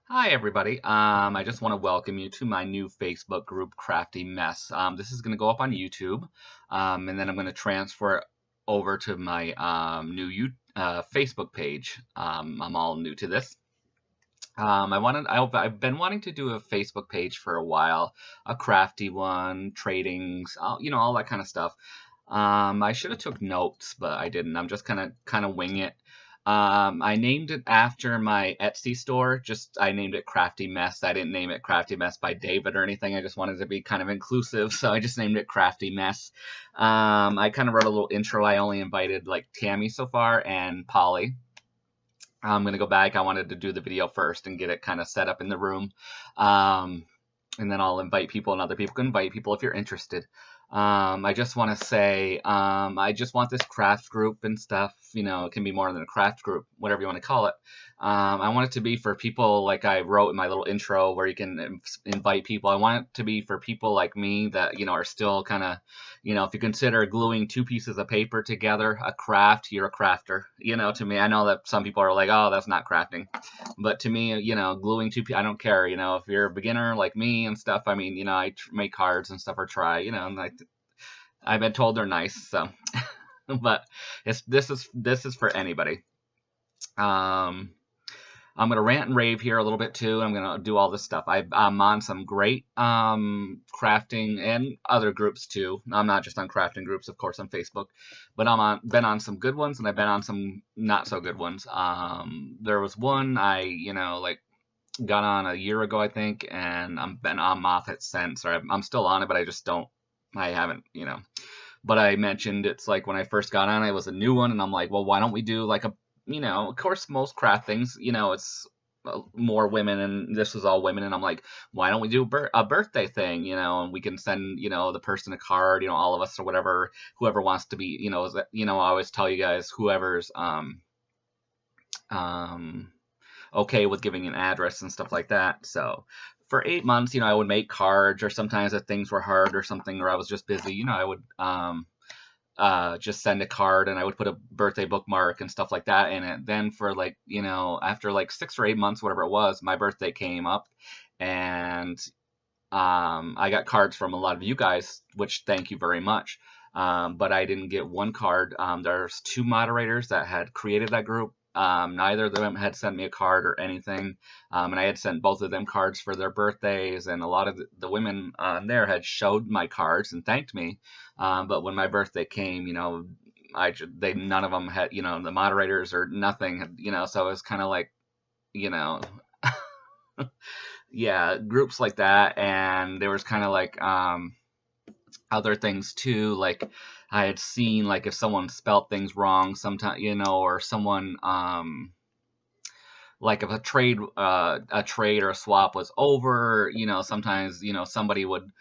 Hi everybody. I just want to welcome you to my new Facebook group, Crafty Mess. This is going to go up on YouTube, and then I'm going to transfer it over to my Facebook page. I'm all new to this. I've been wanting to do a Facebook page for a while, a crafty one, tradings, all that kind of stuff. I should have took notes, but I didn't. I'm just kind of wing it. I named it after my Etsy store. I named it Crafty Mess. I didn't name it Crafty Mess by David or anything. I just wanted to be kind of inclusive, so I just named it Crafty Mess. I kind of wrote a little intro. I only invited like Tammy so far and Polly. I'm gonna go back. I wanted to do the video first and get it kind of set up in the room. And then I'll invite people, and other people can invite people if you're interested. I just want to say, I just want this craft group and stuff, it can be more than a craft group, whatever you want to call it. I want it to be for people like I wrote in my little intro where you can invite people. I want it to be for people like me that, are still kind of, if you consider gluing two pieces of paper together, a craft, you're a crafter. To me, I know that some people are like, oh, that's not crafting. But to me, gluing I don't care, if you're a beginner like me and stuff, I mean, I make cards and stuff or try, and I've been told they're nice, so, but this is for anybody. I'm gonna rant and rave here a little bit too. I'm gonna do all this stuff. I'm on some great crafting and other groups too. I'm not just on crafting groups, of course, on Facebook, but been on some good ones and I've been on some not so good ones. There was one I got on a year ago, I think, and I've been off it since. Or I'm still on it, but I haven't. But I mentioned it's like when I first got on, it was a new one, and I'm like, well, why don't we do like a of course, most craft things, it's more women, and this was all women, and I'm like, why don't we do a birthday thing, and we can send, the person a card, all of us or whatever, whoever wants to be, I always tell you guys, whoever's okay with giving an address and stuff like that. So for 8 months, I would make cards, or sometimes if things were hard or something, or I was just busy, I would just send a card, and I would put a birthday bookmark and stuff like that in it. Then for after 6 or 8 months, whatever it was, my birthday came up, and I got cards from a lot of you guys, which thank you very much. But I didn't get one card. There's 2 moderators that had created that group. Neither of them had sent me a card or anything, and I had sent both of them cards for their birthdays, and a lot of the women on there had showed my cards and thanked me, but when my birthday came, none of them had, the moderators or nothing, so it was kind of like, yeah, groups like that, and there was kind of like other things too, like I had seen, like if someone spelt things wrong sometimes, or someone like if a trade or a swap was over, sometimes somebody would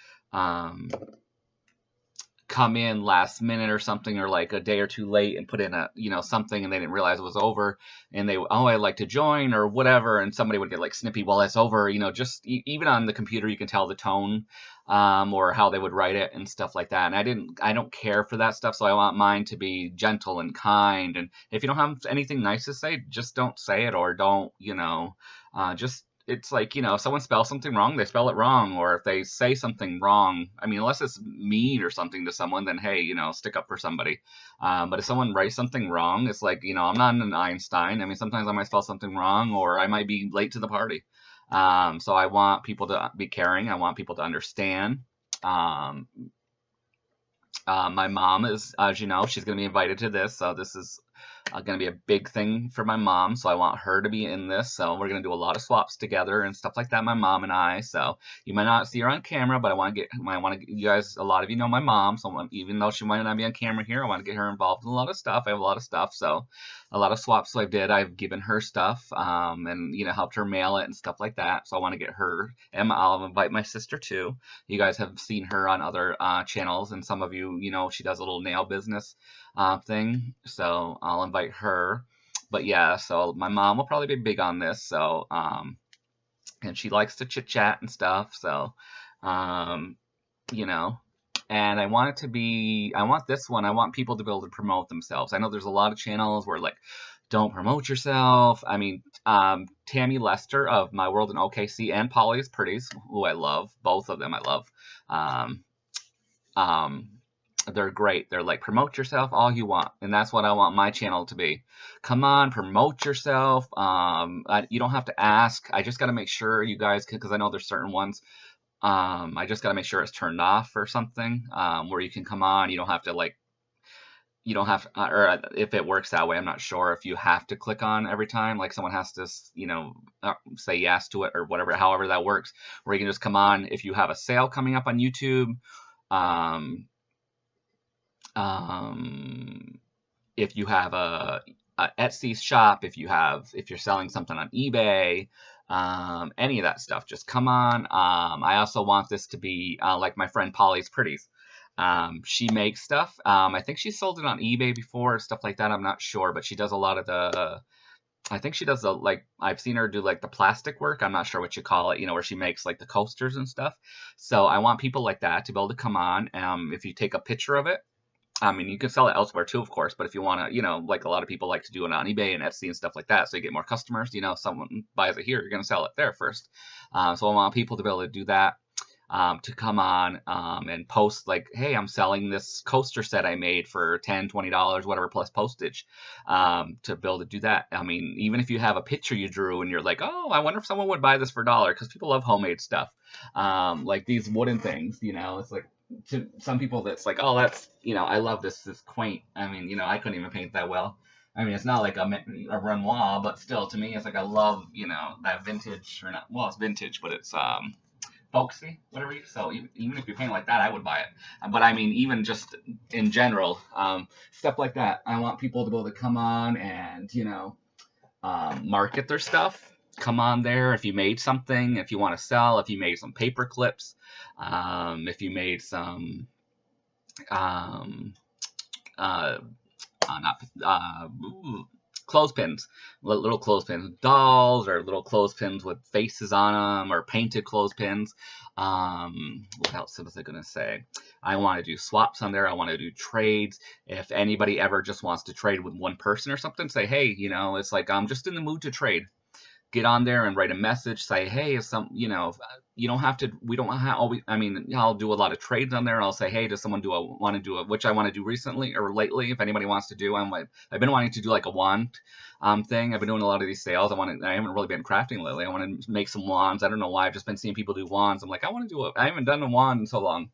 come in last minute or something, or like a day or two late, and put in a something, and they didn't realize it was over, and I'd like to join or whatever, and somebody would get like snippy, well, it's over, just even on the computer you can tell the tone, or how they would write it and stuff like that. And I don't care for that stuff, so I want mine to be gentle and kind, and if you don't have anything nice to say, just don't say it, or don't, just, it's like, if someone spells something wrong, they spell it wrong, or if they say something wrong, I mean, unless it's mean or something to someone, then hey, stick up for somebody. But if someone writes something wrong, it's like, I'm not an Einstein. I mean, sometimes I might spell something wrong, or I might be late to the party. So I want people to be caring. I want people to understand. My mom is, as you know, she's going to be invited to this, so this is going to be a big thing for my mom, so I want her to be in this. So we're going to do a lot of swaps together and stuff like that, my mom and I. So you might not see her on camera, but I want to get you guys, a lot of you know my mom, so even though she might not be on camera here, I want to get her involved in a lot of stuff. I have a lot of stuff, so a lot of swaps I've given her stuff, and helped her mail it and stuff like that. So I want to get her, and I'll invite my sister too. You guys have seen her on other channels, and some of you, she does a little nail business thing, so I'll invite her. But yeah, so my mom will probably be big on this, so and she likes to chit chat and stuff, so and I want this one, I want people to be able to promote themselves. I know there's a lot of channels where like, don't promote yourself. I mean, Tammy Lester of My World in OKC and Polly's Pretties, who I love. Both of them I love. Um, um, they're great. They're like, promote yourself all you want. And that's what I want my channel to be. Come on, promote yourself. You don't have to ask. I just got to make sure you guys can, because I know there's certain ones. I just got to make sure it's turned off or something, where you can come on. You don't have to like, you don't have, or if it works that way, I'm not sure if you have to click on every time, like someone has to, say yes to it or whatever, however that works, where you can just come on if you have a sale coming up on YouTube. If you have a Etsy shop, if you're selling something on eBay, any of that stuff, just come on. I also want this to be like my friend Polly's Pretties. She makes stuff. I think she sold it on eBay before, stuff like that. I'm not sure, but she does a lot of the, I think she does the, like, I've seen her do like the plastic work. I'm not sure what you call it, where she makes like the coasters and stuff. So I want people like that to be able to come on. If you take a picture of it, I mean, you can sell it elsewhere too, of course, but if you want to, like a lot of people like to do it on eBay and Etsy and stuff like that, so you get more customers, someone buys it here, you're going to sell it there first. So I want people to be able to do that. To come on and post like, hey, I'm selling this coaster set I made for $10, $20, whatever, plus postage, to be able to do that. I mean, even if you have a picture you drew and you're like, oh, I wonder if someone would buy this for $1, because people love homemade stuff, like these wooden things, it's like, to some people that's like, oh, that's, I love this quaint. I mean, I couldn't even paint that well. I mean, it's not like a Renoir, but still, to me, it's like I love, that vintage, or not, well, it's vintage, but it's folksy, whatever. So even if you paint like that, I would buy it. But I mean, even just in general, stuff like that. I want people to be able to come on and market their stuff. Come on there if you made something, if you want to sell, if you made some paper clips, if you made some clothespins, little clothespins, dolls, or little clothespins with faces on them, or painted clothespins. What else was I gonna say? I want to do swaps on there. I want to do trades. If anybody ever just wants to trade with one person or something, say, hey, it's like, I'm just in the mood to trade. Get on there and write a message, say, hey, you don't have to, we don't always, I mean, I'll do a lot of trades on there, and I'll say, hey, does someone want to do it, which I want to do recently or lately, if anybody wants to do, I've been wanting to do like a wand thing. I've been doing a lot of these sales. I haven't really been crafting lately. I want to make some wands. I don't know why. I've just been seeing people do wands. I'm like, I want to do it. I haven't done a wand in so long.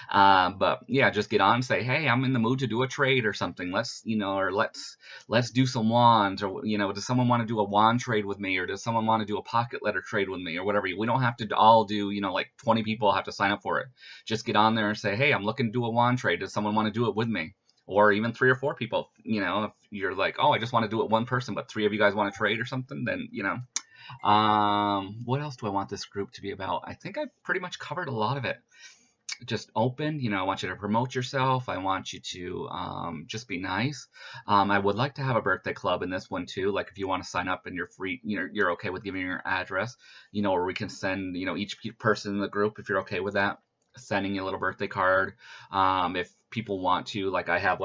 But yeah, just get on and say, hey, I'm in the mood to do a trade or something. Let's do some wands, or, does someone want to do a wand trade with me, or does someone want to do a pocket letter trade with me, or whatever. We don't have to all do, like 20 people have to sign up for it. Just get on there and say, hey, I'm looking to do a wand trade. Does someone want to do it with me? Or even 3 or 4 people, if you're like, oh, I just want to do it one person, but 3 of you guys want to trade or something, then, what else do I want this group to be about? I think I pretty much covered a lot of it. Just open, I want you to promote yourself. I want you to just be nice. I would like to have a birthday club in this one too. Like if you want to sign up and you're free, you're okay with giving your address, or we can send, each person in the group, if you're okay with that, sending you a little birthday card. If people want to, like I have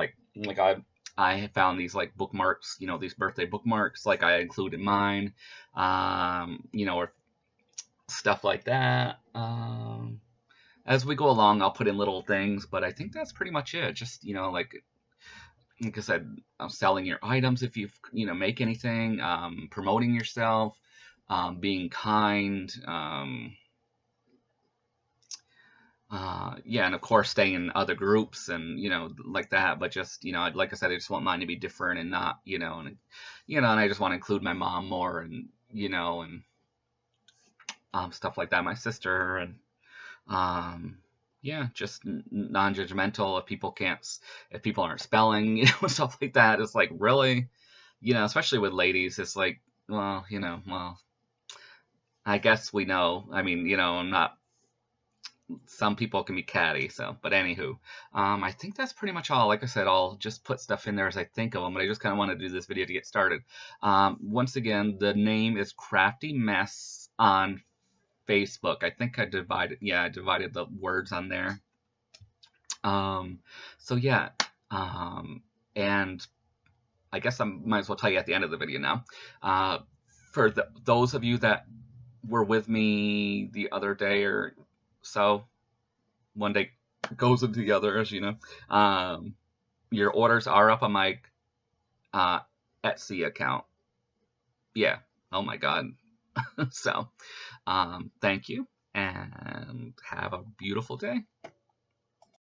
I found these like bookmarks, these birthday bookmarks, like I include in mine, or stuff like that. As we go along, I'll put in little things, but I think that's pretty much it. Just, like I said, selling your items if you, make anything, promoting yourself, being kind, yeah, and of course staying in other groups and, like that, but just, like I said, I just want mine to be different and not, and I just want to include my mom more and, and stuff like that, my sister, and yeah, just non-judgmental. If people aren't spelling, stuff like that, it's like, really, especially with ladies, it's like, well, I guess we know. I mean, I'm not, some people can be catty, so, but anywho, I think that's pretty much all. Like I said, I'll just put stuff in there as I think of them, but I just kind of want to do this video to get started. Once again, the name is Crafty Mess on Facebook. I think I divided the words on there. So yeah, and I guess I might as well tell you at the end of the video now. For those of you that were with me the other day or so, one day goes into the other, as you know. Your orders are up on my Etsy account. Yeah. Oh my God. So, thank you and have a beautiful day.